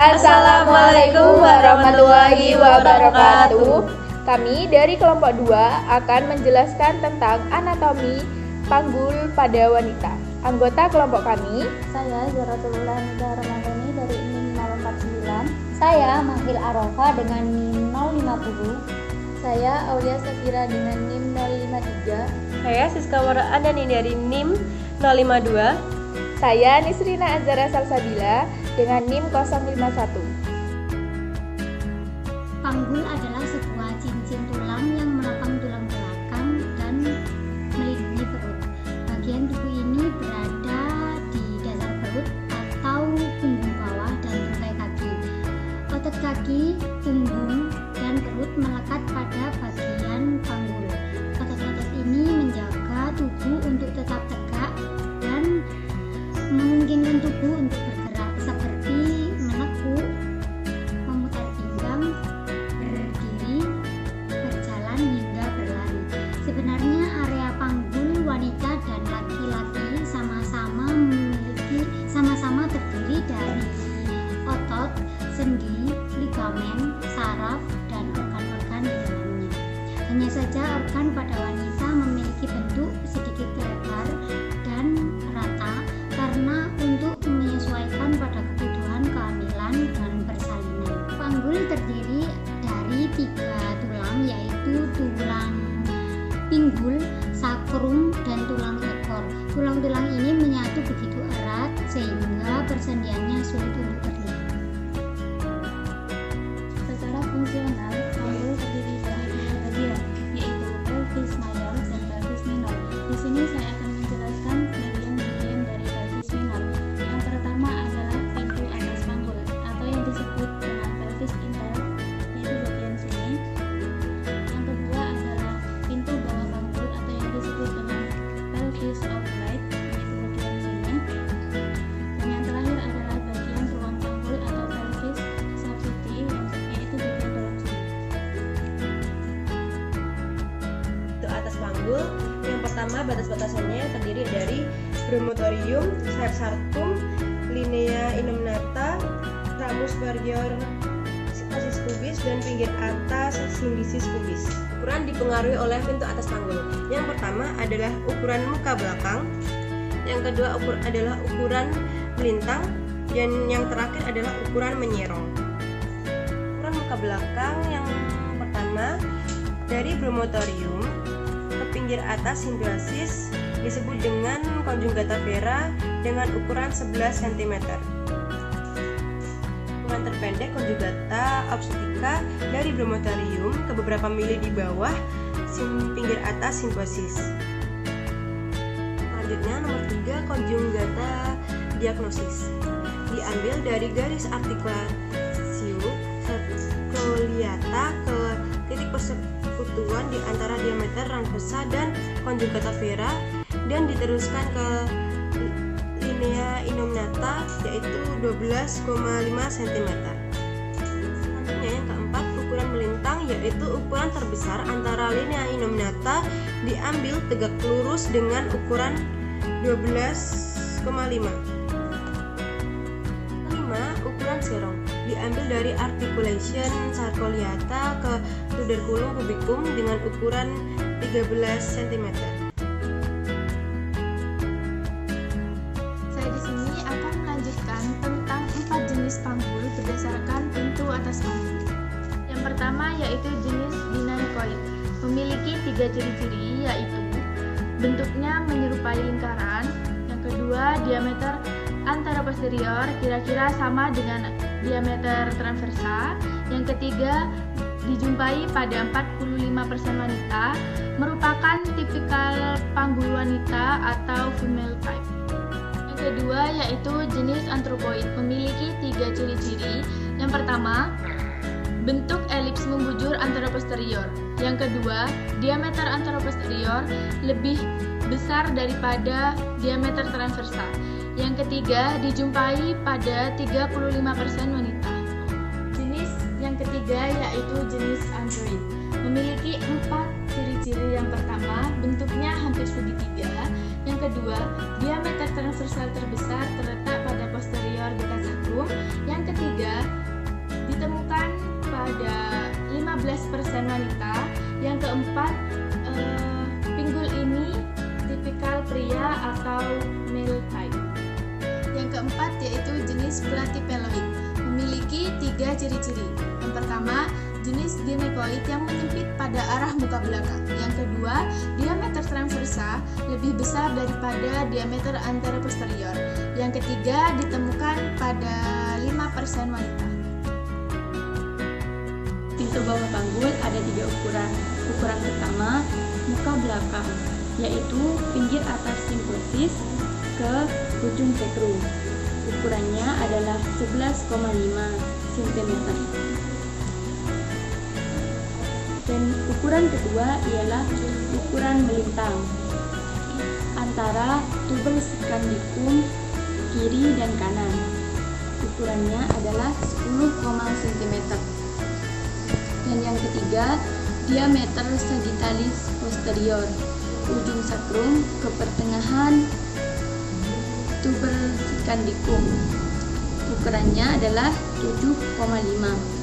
Assalamualaikum warahmatullahi wabarakatuh. Kami dari kelompok 2 akan menjelaskan tentang anatomi panggul pada wanita. Anggota kelompok kami, saya Zaratullah Nida Ramadhani dari NIM 049. Saya Mahil Arofa dengan NIM 050. Saya Aulia Safira dengan NIM 053. Saya Siska Wara Andani dari NIM 052. saya Nisrina Azhara Salsabila dengan NIM 051. Panggul adalah sebuah cincin tulang yang menopang tulang belakang dan melindungi perut. Bagian tubuh ini berada di dasar perut atau punggung bawah dan tungkai kaki. Otot kaki, punggung, dan perut melekat pada bagian panggul. Otot-otot ini menjaga tubuh untuk tetap tegak dan memungkinkan tubuh untuk bergerak seperti menekuk, memutar pinggang, berdiri, berjalan hingga berlari. Sebenarnya area panggul wanita dan laki-laki sama-sama terdiri dari otot, sendi, ligamen, saraf, dan organ-organ di dalamnya. Hanya saja organ pada wanita memiliki bentuk sedikit lebar dan rata karena untuk menyesuaikan pada kebutuhan kehamilan dan persalinan. Panggul terdiri dari 3 tulang, yaitu tulang pinggul, sakrum, dan tulang ekor. Tulang-tulang ini menyatu begitu erat sehingga persendiannya sulit untuk terlihat. Secara fungsional, panggul terdiri dari 2 bagian, yaitu pelvis mayor dan pelvis minor. Di sini saya akan menjelaskan bagian-bagian dari pelvis minor. Yang pertama adalah pintu atas panggul atau yang disebut dengan pelvis inter, yaitu bagian sini. Yang kedua adalah pintu bawah panggul atau yang disebut dengan pelvis of right, yaitu bagian sini. Dan yang terakhir adalah bagian ruang panggul atau pelvis subsidi, yaitu bagian dalam sini. Untuk atas panggul, yang pertama batas-batasannya terdiri dari bromotorium, sayap sartum, linea inumnata, ramus superior asis pubis, dan pinggir atas sindisis pubis. Ukuran dipengaruhi oleh pintu atas panggul. Yang pertama adalah ukuran muka belakang, yang kedua adalah ukuran melintang, dan yang terakhir adalah ukuran menyerong. Ukuran muka belakang yang pertama dari bromotorium ke pinggir atas simbiosis disebut dengan conjugata vera dengan ukuran 11 cm. Ukuran terpendek conjugata obstetrica dari bromotorium ke beberapa mili di bawah pinggir atas simbiosis. Selanjutnya nomor 3 conjugata diagnosis diambil dari garis articulatio sacroiliata ke titik persekutuan di antara diameter transversa dan conjugata vera dan diteruskan ke linea inumnata yaitu 12,5 cm. Selanjutnya yang keempat ukuran melintang yaitu ukuran terbesar antara linea inumnata diambil tegak lurus dengan ukuran 12,5. Kelima, ukuran serong diambil dari articulation sacroiliata ke tuberculum pubicum dengan ukuran 13 cm. Saya di sini akan melanjutkan tentang 4 jenis panggul berdasarkan pintu atas panggul. Yang pertama yaitu jenis dinaikoid, memiliki 3 ciri-ciri yaitu bentuknya menyerupai lingkaran. Yang kedua, diameter anteroposterior kira-kira sama dengan diameter transversa. Yang ketiga, dijumpai pada 45% wanita, merupakan tipikal panggul wanita atau female type. Yang kedua yaitu jenis anthropoid, memiliki 3 ciri-ciri. Yang pertama, bentuk elips membujur anteroposterior. Yang kedua, diameter anteroposterior lebih besar daripada diameter transversa. Yang ketiga, dijumpai pada 35% wanita. Jenis yang ketiga yaitu jenis android, memiliki 4 ciri-ciri. Yang pertama, bentuknya hampir segitiga. Yang kedua, diameter transversal terbesar terletak pada posterior beta sacrum. sakrum. Yang ketiga, ditemukan pada 15% wanita. Yang keempat, pinggul ini tipikal pria atau male type. Yang keempat yaitu jenis platypeloid, memiliki 3 ciri-ciri. Yang pertama, jenis ginekoid yang menyempit pada arah muka belakang. Yang kedua, diameter transversa lebih besar daripada diameter anteroposterior. Yang ketiga, ditemukan pada 5% wanita. Pintu bawah panggul ada 3 ukuran. Ukuran pertama, muka belakang, yaitu pinggir atas simposis ke ujung sakrum. Ukurannya adalah 11,5 cm. Dan ukuran kedua ialah ukuran melintang antara tubers scandium kiri dan kanan. Ukurannya adalah 10, cm. Dan yang ketiga, diameter sagittalis posterior, ujung sakrum ke pertengahan tuber scandium. Ukurannya adalah 7,5